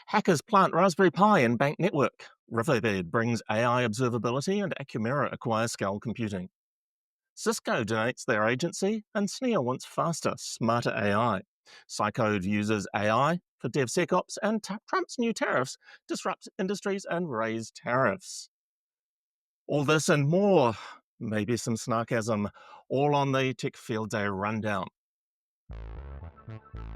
Hackers plant Raspberry Pi in bank network. Riverbed brings AI observability, and Acumera acquires scale computing. Cisco donates their agency, and SNIA wants faster, smarter AI. Cycode uses AI for DevSecOps, and Trump's new tariffs disrupt industries and raise tariffs. All this and more, maybe some snarkasm, all on the Tech Field Day Rundown.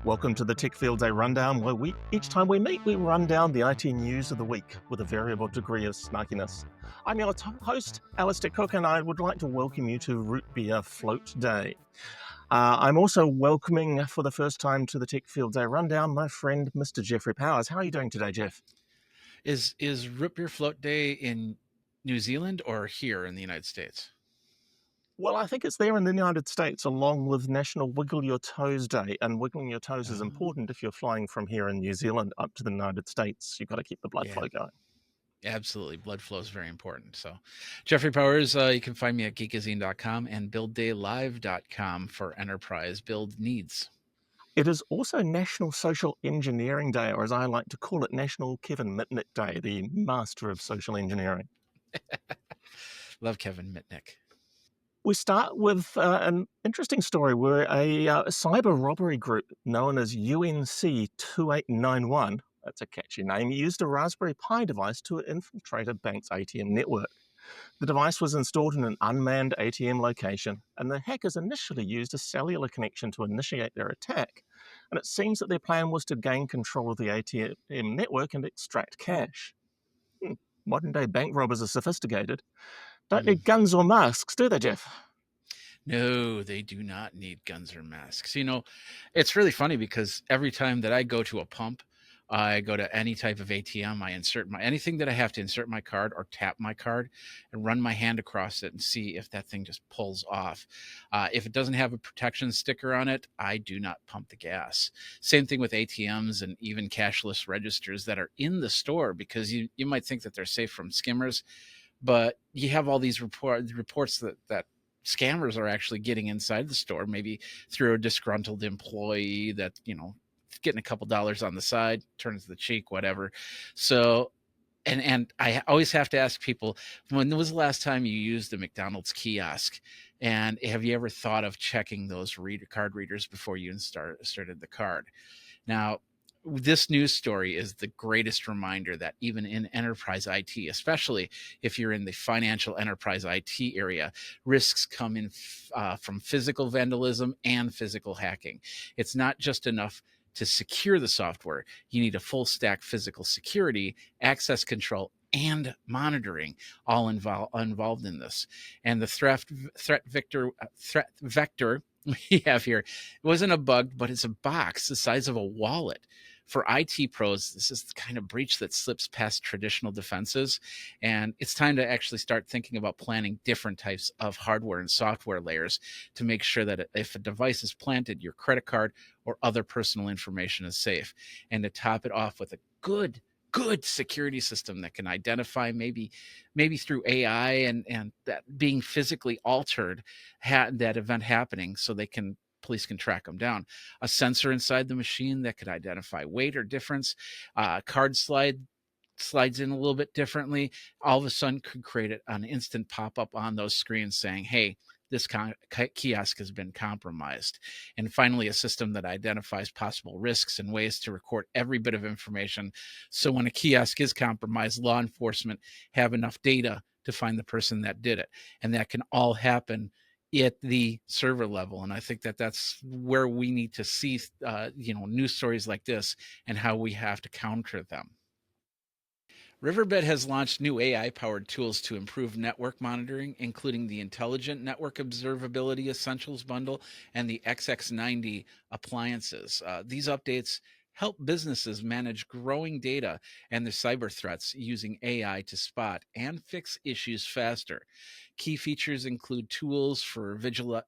Welcome to the Tech Field Day Rundown, where each time we meet, we run down the IT news of the week with a variable degree of snarkiness. I'm your host, Alistair Cook, and I would like to welcome you to Root Beer Float Day. I'm also welcoming for the first time to the Tech Field Day Rundown my friend, Mr. Jeffrey Powers. How are you doing today, Jeff? Is Root Beer Float Day in New Zealand or here in the United States? Well, I think it's there in the United States, along with National Wiggle Your Toes Day. And wiggling your toes is important if you're flying from here in New Zealand up to the United States. You've got to keep the blood flow going. Absolutely. Blood flow is very important. So, Jeffrey Powers, you can find me at geekazine.com and builddaylive.com for enterprise build needs. It is also National Social Engineering Day, or as I like to call it, National Kevin Mitnick Day, the master of social engineering. Love Kevin Mitnick. We start with an interesting story where a cyber robbery group known as UNC 2891, that's a catchy name, used a Raspberry Pi device to infiltrate a bank's ATM network. The device was installed in an unmanned ATM location, and the hackers initially used a cellular connection to initiate their attack. And it seems that their plan was to gain control of the ATM network and extract cash. Modern-day bank robbers are sophisticated. Don't need guns or masks, do they, Jeff? No, they do not need guns or masks. You know, it's really funny because every time that I go to a pump, I go to any type of ATM, I insert anything that I have to insert my card or tap my card and run my hand across it and see if that thing just pulls off. If it doesn't have a protection sticker on it, I do not pump the gas. Same thing with ATMs and even cashless registers that are in the store, because you might think that they're safe from skimmers, but you have all these reports that scammers are actually getting inside the store, maybe through a disgruntled employee that, getting a couple dollars on the side, turns the cheek, whatever. So, and I always have to ask people, when was the last time you used a McDonald's kiosk? And have you ever thought of checking those card readers before you started the card? Now, this news story is the greatest reminder that even in enterprise IT, especially if you're in the financial enterprise IT area, risks come in from physical vandalism and physical hacking. It's not just enough to secure the software. You need a full stack physical security, access control, and monitoring all involved in this. And the threat vector we have here, it wasn't a bug, but it's a box the size of a wallet. For IT pros, this is the kind of breach that slips past traditional defenses. And it's time to actually start thinking about planning different types of hardware and software layers to make sure that if a device is planted, your credit card or other personal information is safe. And to top it off with a good security system that can identify maybe through AI and that being physically altered that event happening, so police can track them down. A sensor inside the machine that could identify weight or difference. Card slides in a little bit differently. All of a sudden could create an instant pop-up on those screens saying, hey, this kiosk has been compromised. And finally, a system that identifies possible risks and ways to record every bit of information. So when a kiosk is compromised, law enforcement have enough data to find the person that did it. And that can all happen at the server level. And I think that that's where we need to see, news stories like this and how we have to counter them. Riverbed has launched new AI-powered tools to improve network monitoring, including the Intelligent Network Observability Essentials Bundle and the XX90 appliances. These updates help businesses manage growing data and their cyber threats using AI to spot and fix issues faster. Key features include tools for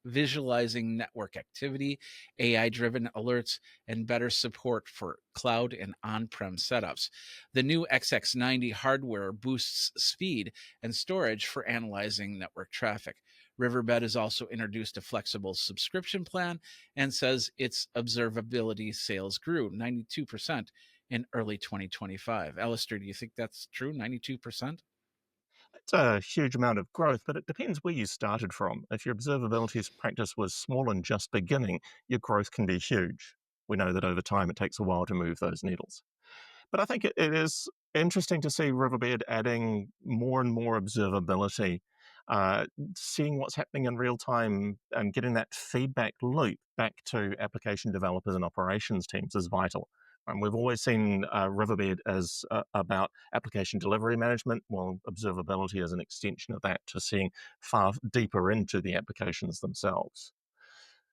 visualizing network activity, AI-driven alerts, and better support for cloud and on-prem setups. The new XX90 hardware boosts speed and storage for analyzing network traffic. Riverbed has also introduced a flexible subscription plan and says its observability sales grew 92% in early 2025. Alistair, do you think that's true? 92%? It's a huge amount of growth, but it depends where you started from. If your observability practice was small and just beginning, your growth can be huge. We know that over time it takes a while to move those needles. But I think it is interesting to see Riverbed adding more and more observability, uh, seeing what's happening in real time and getting that feedback loop back to application developers and operations teams is vital. And we've always seen Riverbed as about application delivery management. Well, observability is an extension of that to seeing far deeper into the applications themselves.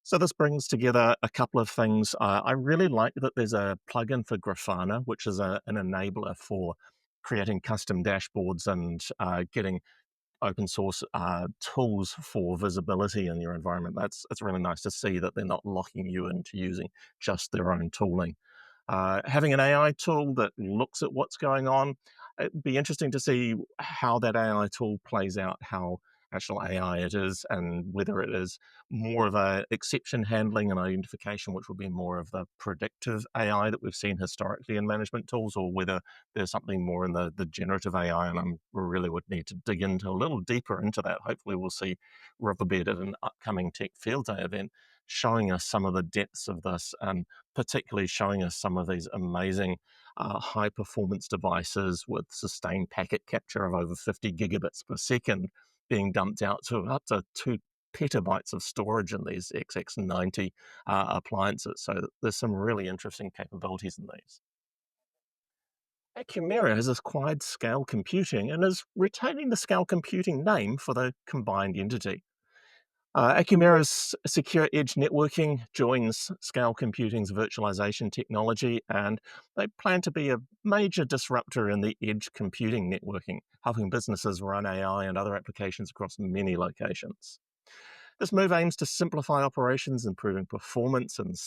So this brings together a couple of things. I really like that there's a plugin for Grafana, which is an enabler for creating custom dashboards and getting open source tools for visibility in your environment. It's really nice to see that they're not locking you into using just their own tooling. Having an AI tool that looks at what's going on, it'd be interesting to see how that AI tool plays out, how actual AI it is, and whether it is more of a exception handling and identification, which would be more of the predictive AI that we've seen historically in management tools, or whether there's something more in the generative AI. And really would need to dig into a little deeper into that. Hopefully, we'll see Riverbed at an upcoming Tech Field Day event showing us some of the depths of this, and particularly showing us some of these amazing high performance devices with sustained packet capture of over 50 gigabits per second being dumped out to up to 2 petabytes of storage in these XX90 appliances. So there's some really interesting capabilities in these. Acumera has acquired Scale Computing and is retaining the Scale Computing name for the combined entity. Acumera's secure edge networking joins Scale Computing's virtualization technology, and they plan to be a major disruptor in the edge computing networking, helping businesses run AI and other applications across many locations. This move aims to simplify operations, improving performance, and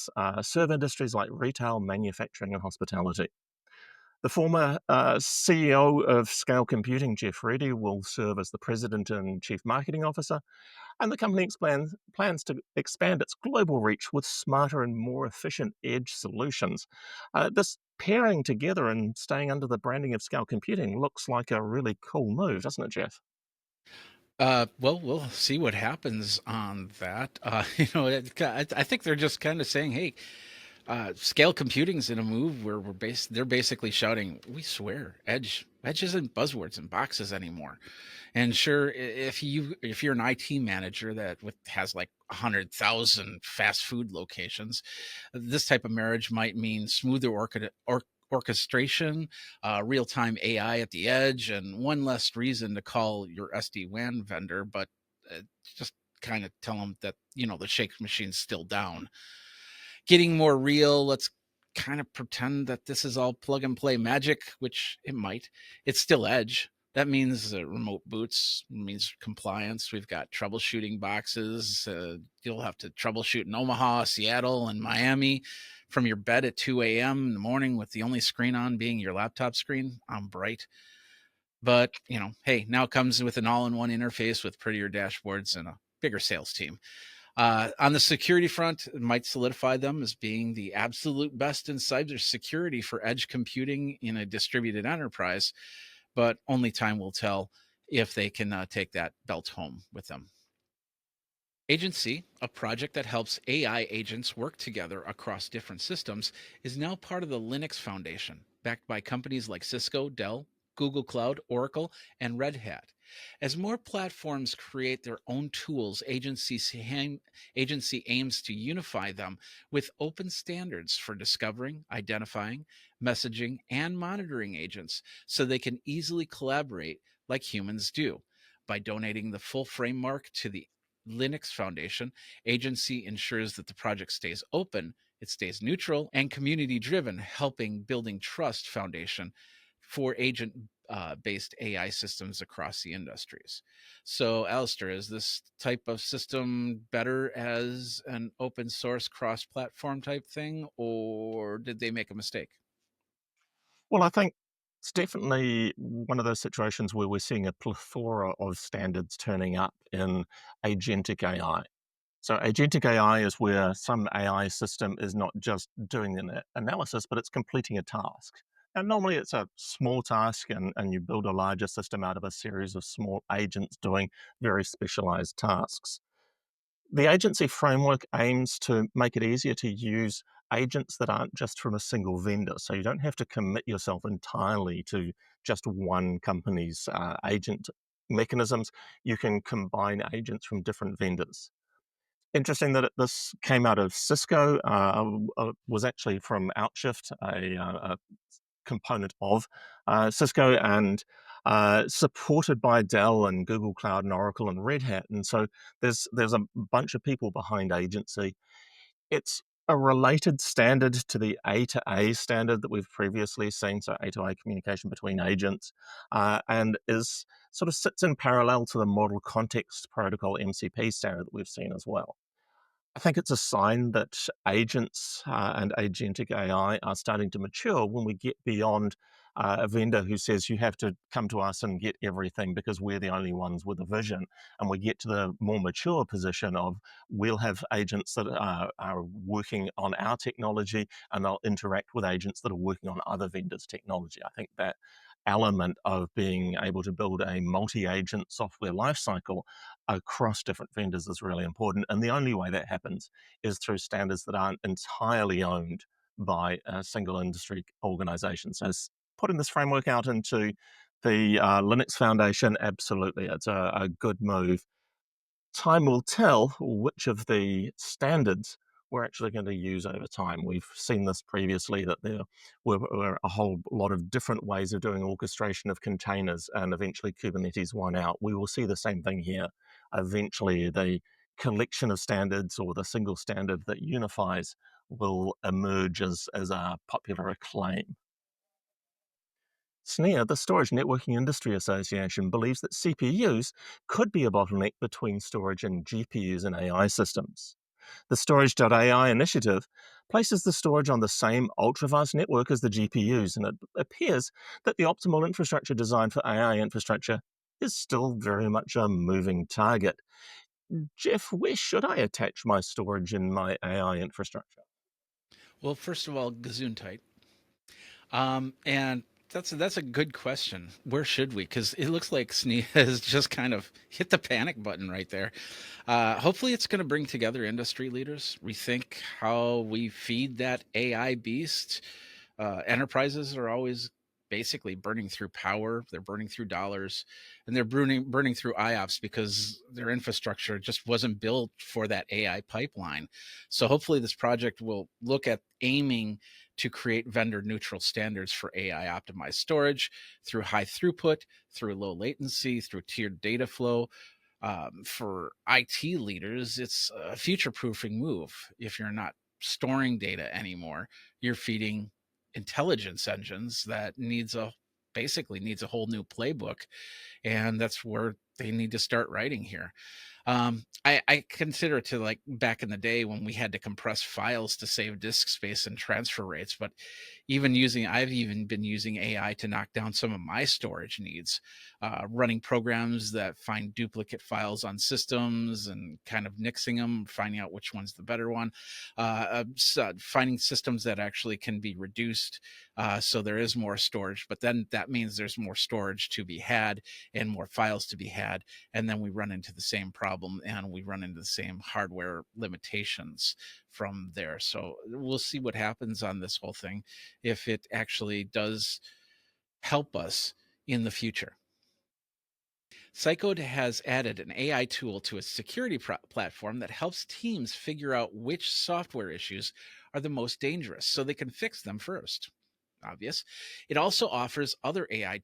serve industries like retail, manufacturing, and hospitality. The former CEO of Scale Computing, Jeff Reddy, will serve as the president and chief marketing officer, and the company plans to expand its global reach with smarter and more efficient edge solutions. This pairing together and staying under the branding of Scale Computing looks like a really cool move, doesn't it, Jeff? Well, we'll see what happens on that. I think they're just kind of saying, "Hey, scale computing's in a move where they're basically shouting, we swear, edge isn't buzzwords and boxes anymore." And sure, if you're an IT manager has like 100,000 fast food locations, this type of marriage might mean smoother orchestration, real time AI at the edge, and one less reason to call your SD-WAN vendor, but just kind of tell them that the shake machine's still down. Getting more real, let's kind of pretend that this is all plug and play magic, which it might. It's still edge. That means remote boots, means compliance. We've got troubleshooting boxes. You'll have to troubleshoot in Omaha, Seattle, and Miami from your bed at 2 a.m. in the morning with the only screen on being your laptop screen on bright. But, hey, now it comes with an all-in-one interface with prettier dashboards and a bigger sales team. On the security front, it might solidify them as being the absolute best in cybersecurity for edge computing in a distributed enterprise, but only time will tell if they can take that belt home with them. AGNTCY, a project that helps AI agents work together across different systems, is now part of the Linux Foundation, backed by companies like Cisco, Dell, Google Cloud, Oracle, and Red Hat. As more platforms create their own tools, AGNTCY aims to unify them with open standards for discovering, identifying, messaging, and monitoring agents so they can easily collaborate like humans do. By donating the full framework to the Linux Foundation, AGNTCY ensures that the project stays open, it stays neutral, and community driven, helping building trust foundation for agent based AI systems across the industries. So, Alistair, is this type of system better as an open source cross platform type thing, or did they make a mistake? Well, I think it's definitely one of those situations where we're seeing a plethora of standards turning up in agentic AI. So agentic AI is where some AI system is not just doing an analysis, but it's completing a task. And normally it's a small task, and you build a larger system out of a series of small agents doing very specialized tasks. The agency framework aims to make it easier to use agents that aren't just from a single vendor. So you don't have to commit yourself entirely to just one company's agent mechanisms. You can combine agents from different vendors. Interesting that this came out of Cisco, was actually from Outshift, a component of Cisco, and supported by Dell and Google Cloud and Oracle and Red Hat. And so there's a bunch of people behind agency. It's a related standard to the A to A standard that we've previously seen, so A to A communication between agents, and is sort of sits in parallel to the Model Context Protocol (MCP) standard that we've seen as well. I think it's a sign that agents and agentic AI are starting to mature when we get beyond a vendor who says you have to come to us and get everything because we're the only ones with a vision. And we get to the more mature position of we'll have agents that are working on our technology and they'll interact with agents that are working on other vendors' technology. I think that element of being able to build a multi-agent software lifecycle across different vendors is really important. And the only way that happens is through standards that aren't entirely owned by a single industry organization. So putting this framework out into the Linux Foundation, absolutely, it's a good move. Time will tell which of the standards we're actually going to use over time. We've seen this previously that there were a whole lot of different ways of doing orchestration of containers, and eventually Kubernetes won out. We will see the same thing here. Eventually, the collection of standards or the single standard that unifies will emerge as a popular acclaim. SNIA, the Storage Networking Industry Association, believes that CPUs could be a bottleneck between storage and GPUs in AI systems. The Storage.AI initiative places the storage on the same ultra-fast network as the GPUs, and it appears that the optimal infrastructure design for AI infrastructure is still very much a moving target. Jeff, where should I attach my storage in my AI infrastructure? Well, first of all, Gesundheit. And that's a good question. Where should we? Because it looks like SNIA has just kind of hit the panic button right there. Hopefully, it's going to bring together industry leaders, rethink how we feed that AI beast. Enterprises are always basically burning through power, they're burning through dollars, and they're burning through IOPS because their infrastructure just wasn't built for that AI pipeline. So hopefully this project will look at aiming to create vendor neutral standards for AI optimized storage through high throughput, through low latency, through tiered data flow. For IT leaders, it's a future proofing move. If you're not storing data anymore, you're feeding intelligence engines that basically needs a whole new playbook, and that's where they need to start writing here. I consider it to like back in the day when we had to compress files to save disk space and transfer rates. But I've even been using AI to knock down some of my storage needs, running programs that find duplicate files on systems and kind of nixing them, finding out which one's the better one, finding systems that actually can be reduced so there is more storage. But then that means there's more storage to be had and more files to be had, and then we run into the same problem and we run into the same hardware limitations from there. So we'll see what happens on this whole thing, if it actually does help us in the future. Cycode has added an AI tool to its security platform that helps teams figure out which software issues are the most dangerous so they can fix them first. Obvious. It also offers other AI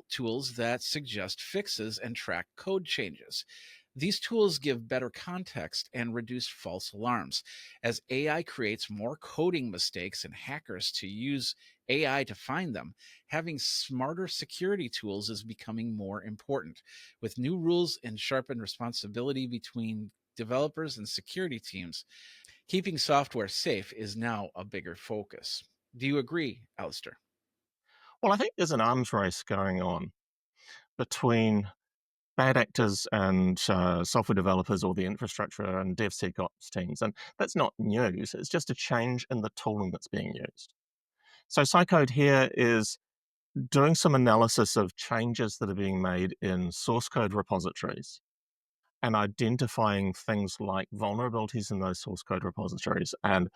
tools that suggest fixes and track code changes. These tools give better context and reduce false alarms. As AI creates more coding mistakes and hackers to use AI to find them, having smarter security tools is becoming more important. With new rules and sharpened responsibility between developers and security teams, keeping software safe is now a bigger focus. Do you agree, Alistair? Well, I think there's an arms race going on between bad actors and software developers or the infrastructure and DevSecOps teams. And that's not news, it's just a change in the tooling that's being used. So Cycode here is doing some analysis of changes that are being made in source code repositories and identifying things like vulnerabilities in those source code repositories. And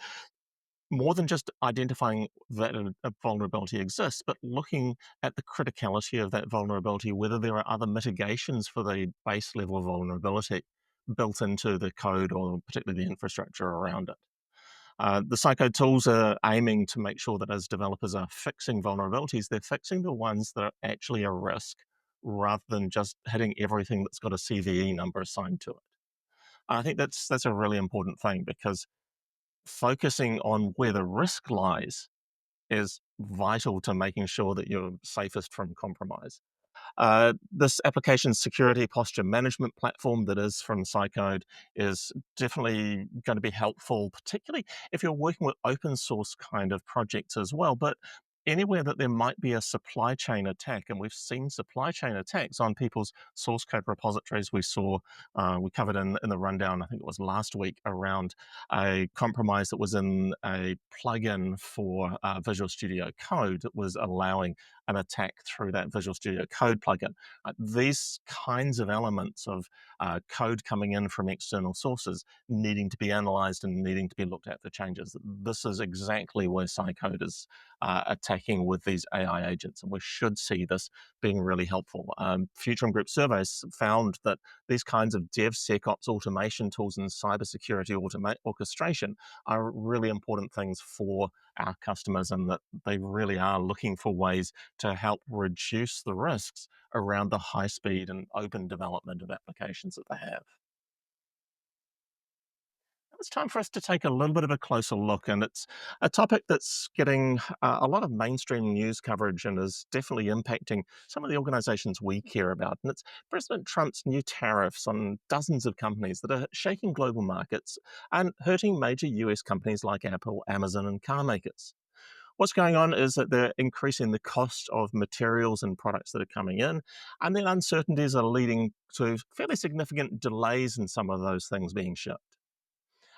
more than just identifying that a vulnerability exists, but looking at the criticality of that vulnerability, whether there are other mitigations for the base level vulnerability built into the code or particularly the infrastructure around it. The Cycode tools are aiming to make sure that as developers are fixing vulnerabilities, they're fixing the ones that are actually a risk rather than just hitting everything that's got a CVE number assigned to it. I think that's a really important thing because focusing on where the risk lies is vital to making sure that you're safest from compromise. This application security posture management platform that is from Cycode is definitely going to be helpful, particularly if you're working with open source kind of projects as well. But anywhere that there might be a supply chain attack, and we've seen supply chain attacks on people's source code repositories. We covered in the rundown, I think it was last week, around a compromise that was in a plugin for Visual Studio Code that was allowing an attack through that Visual Studio Code plugin. These kinds of elements of code coming in from external sources needing to be analyzed and needing to be looked at for changes. This is exactly where Cycode is attacking with these AI agents, and we should see this being really helpful. Future Group surveys found that these kinds of DevSecOps automation tools and cybersecurity orchestration are really important things for our customers, and that they really are looking for ways to help reduce the risks around the high speed and open development of applications that they have. It's time for us to take a little bit of a closer look, and it's a topic that's getting a lot of mainstream news coverage and is definitely impacting some of the organizations we care about. And it's President Trump's new tariffs on dozens of companies that are shaking global markets and hurting major US companies like Apple, Amazon, and car makers. What's going on is that they're increasing the cost of materials and products that are coming in, and then uncertainties are leading to fairly significant delays in some of those things being shipped.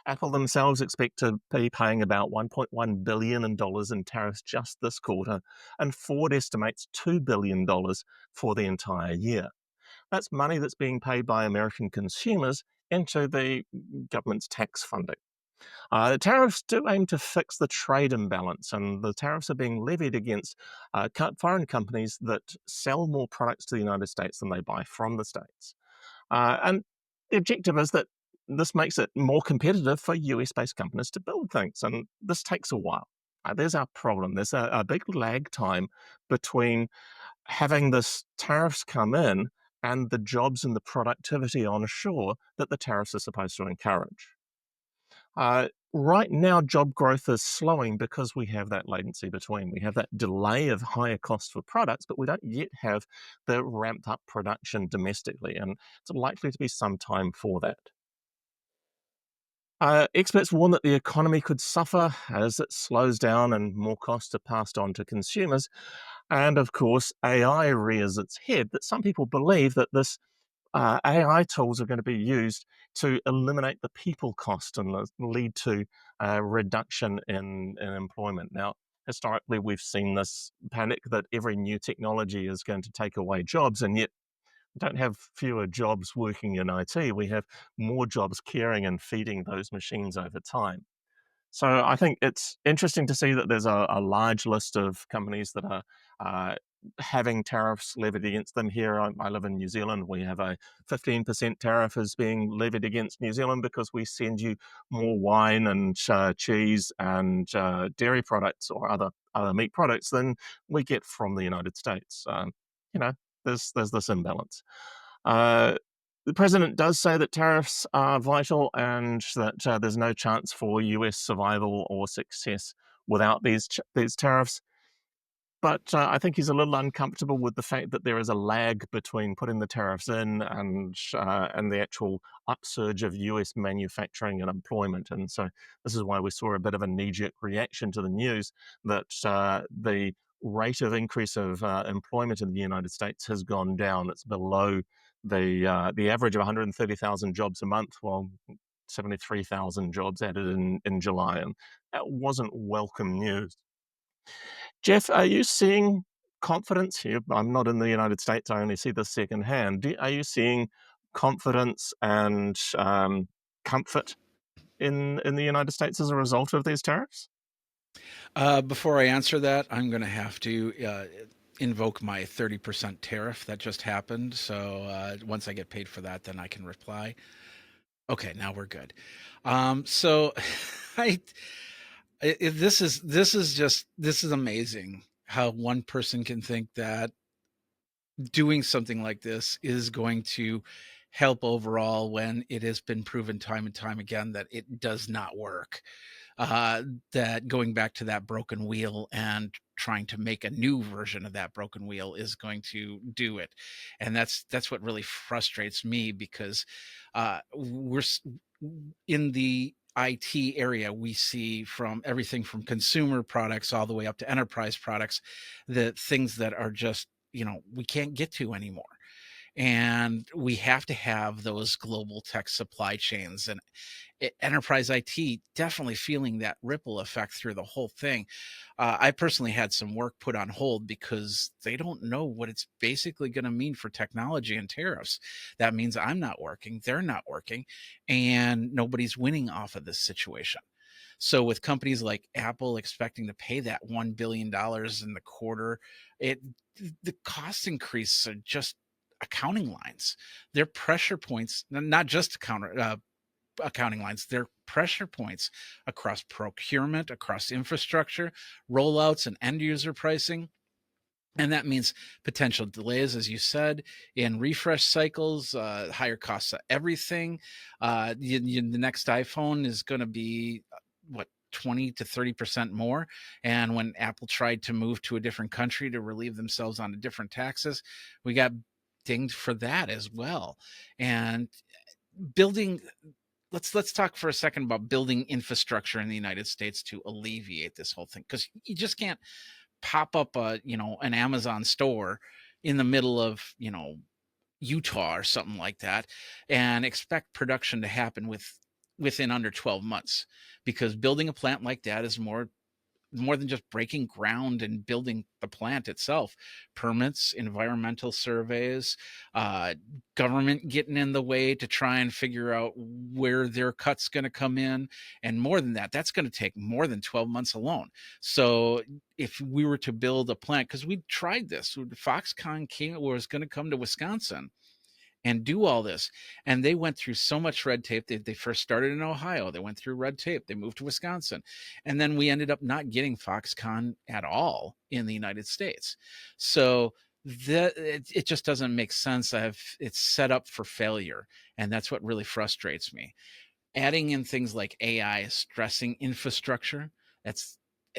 Apple themselves expect to be paying about $1.1 billion in tariffs just this quarter, and Ford estimates $2 billion for the entire year. That's money that's being paid by American consumers into the government's tax funding. The tariffs do aim to fix the trade imbalance, and the tariffs are being levied against foreign companies that sell more products to the United States than they buy from the States. And the objective is that this makes it more competitive for US based companies to build things. And this takes a while. There's our problem. There's a big lag time between having this tariffs come in and the jobs and the productivity onshore that the tariffs are supposed to encourage. Right now, job growth is slowing because we have that latency between. We have that delay of higher costs for products, but we don't yet have the ramped up production domestically. And it's likely to be some time for that. Experts warn that the economy could suffer as it slows down and more costs are passed on to consumers. And of course, AI rears its head. That some people believe that this AI tools are going to be used to eliminate the people cost and lead to a reduction in employment. Now, historically, we've seen this panic that every new technology is going to take away jobs, and yet don't have fewer jobs working in IT. We have more jobs caring and feeding those machines over time. So I think it's interesting to see that there's a large list of companies that are uh, having tariffs levied against them here. I live in New Zealand. We have a 15% tariff is being levied against New Zealand because we send you more wine and cheese and dairy products or other meat products than we get from the United States. You know, there's this imbalance. Uh, the president does say that tariffs are vital and that there's no chance for US survival or success without these tariffs. But I think he's a little uncomfortable with the fact that there is a lag between putting the tariffs in and the actual upsurge of US manufacturing and employment. And so this is why we saw a bit of a knee-jerk reaction to the news that the rate of increase of employment in the United States has gone down. It's below the average of 130,000 jobs a month, well, 73,000 jobs added in July, and that wasn't welcome news. Jeff, are you seeing confidence here? I'm not in the United States. I only see this secondhand. Are you seeing confidence and comfort in the United States as a result of these tariffs? Before I answer that, I'm going to have to invoke my 30% tariff that just happened. So once I get paid for that, then I can reply. Okay, now we're good. So I, this is amazing how one person can think that doing something like this is going to help overall when it has been proven time and time again that it does not work. uh, that going back to that broken wheel and trying to make a new version of that broken wheel is going to do it. And that's what really frustrates me, because we're in the IT area, we see from everything from consumer products all the way up to enterprise products, the things that are just, we can't get to anymore. And we have to have those global tech supply chains, and enterprise IT definitely feeling that ripple effect through the whole thing. I personally had some work put on hold because they don't know what it's basically going to mean for technology and tariffs. That means I'm not working, they're not working, and nobody's winning off of this situation. So with companies like Apple expecting to pay that $1 billion in the quarter, it the cost increase are just accounting lines. They're pressure points, not just accounting lines. They're pressure points across procurement, across infrastructure, rollouts, and end user pricing. And that means potential delays, as you said, in refresh cycles, higher costs of everything. The next iPhone is going to be what, 20 to 30% more. And when Apple tried to move to a different country to relieve themselves on the different taxes, we got dinged for that as well. And building let's talk for a second about building infrastructure in the United States to alleviate this whole thing, because you just can't pop up an Amazon store in the middle of Utah or something like that and expect production to happen within under 12 months, because building a plant like that is more than just breaking ground and building the plant itself. Permits, environmental surveys, uh, government getting in the way to try and figure out where their cut's going to come in. And more than that, that's going to take more than 12 months alone. So if we were to build a plant, because we tried this, Foxconn was going to come to Wisconsin and do all this. And they went through so much red tape. They first started in Ohio. They went through red tape. They moved to Wisconsin. And then we ended up not getting Foxconn at all in the United States. So it just doesn't make sense. It's set up for failure. And that's what really frustrates me. Adding in things like AI, stressing infrastructure, that's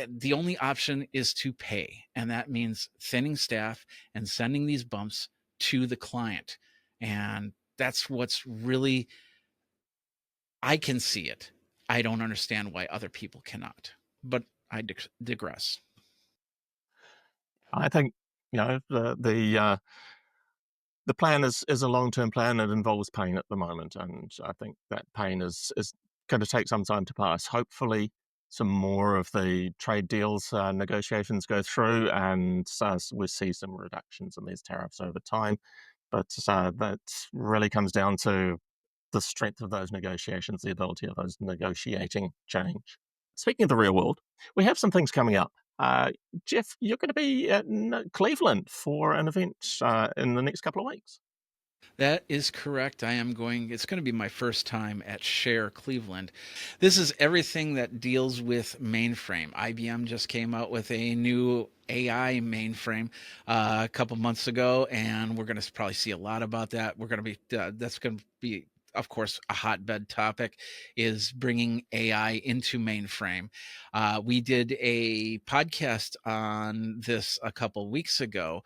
the only option is to pay. And that means thinning staff and sending these bumps to the client. And that's what's really, I can see it. I don't understand why other people cannot, but I digress. I think the plan is a long term plan. It involves pain at the moment, and I think that pain is going to take some time to pass. Hopefully, some more of the trade deals negotiations go through, and we see some reductions in these tariffs over time. But that really comes down to the strength of those negotiations, the ability of those negotiating change. Speaking of the real world, we have some things coming up. Jeff, you're going to be in Cleveland for an event in the next couple of weeks. That is correct. It's going to be my first time at Share Cleveland. This is everything that deals with mainframe. IBM just came out with a new AI mainframe a couple months ago, and we're going to probably see a lot about that. That's going to be, of course, a hotbed topic, is bringing AI into mainframe. We did a podcast on this a couple weeks ago,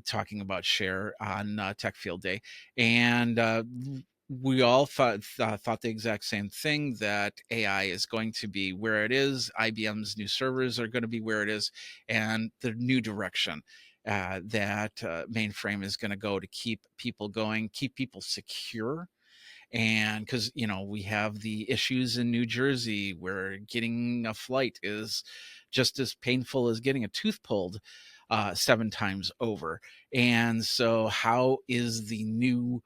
talking about Share on Tech Field Day, and we all thought the exact same thing, that AI is going to be where it is. IBM's new servers are going to be where it is, and the new direction. that mainframe is going to go to keep people going, keep people secure. And because, we have the issues in New Jersey where getting a flight is just as painful as getting a tooth pulled 7 times over. And so, how is the new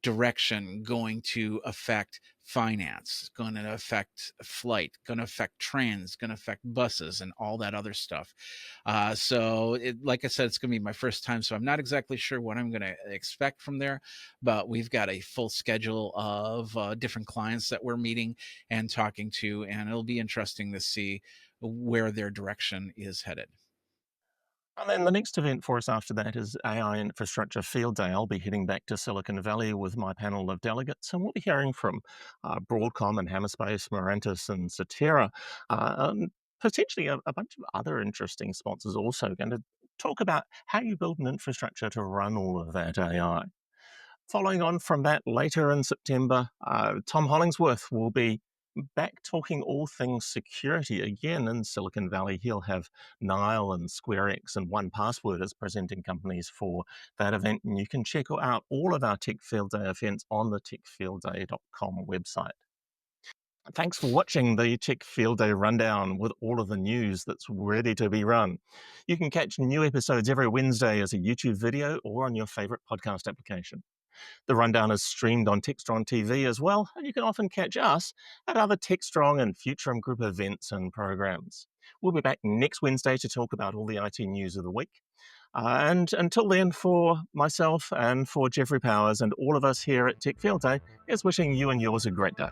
direction going to affect finance, going to affect flight, going to affect trains, going to affect buses, and all that other stuff? Like I said, it's going to be my first time, so I'm not exactly sure what I'm going to expect from there. But we've got a full schedule of different clients that we're meeting and talking to, and it'll be interesting to see where their direction is headed. And then the next event for us after that is AI Infrastructure Field Day. I'll be heading back to Silicon Valley with my panel of delegates, and we'll be hearing from Broadcom and Hammerspace, Mirantis, and Cetera. Potentially a bunch of other interesting sponsors also going to talk about how you build an infrastructure to run all of that AI. Following on from that, later in September, Tom Hollingsworth will be back talking all things security again in Silicon Valley. He'll have Nile and SquareX and 1Password as presenting companies for that event. And you can check out all of our Tech Field Day events on the techfieldday.com website. Thanks for watching the Tech Field Day rundown with all of the news that's ready to be run. You can catch new episodes every Wednesday as a YouTube video or on your favorite podcast application. The rundown is streamed on TechStrong TV as well, and you can often catch us at other TechStrong and Futurum Group events and programs. We'll be back next Wednesday to talk about all the IT news of the week. And until then, for myself and for Jeffrey Powers and all of us here at Tech Field Day, is wishing you and yours a great day.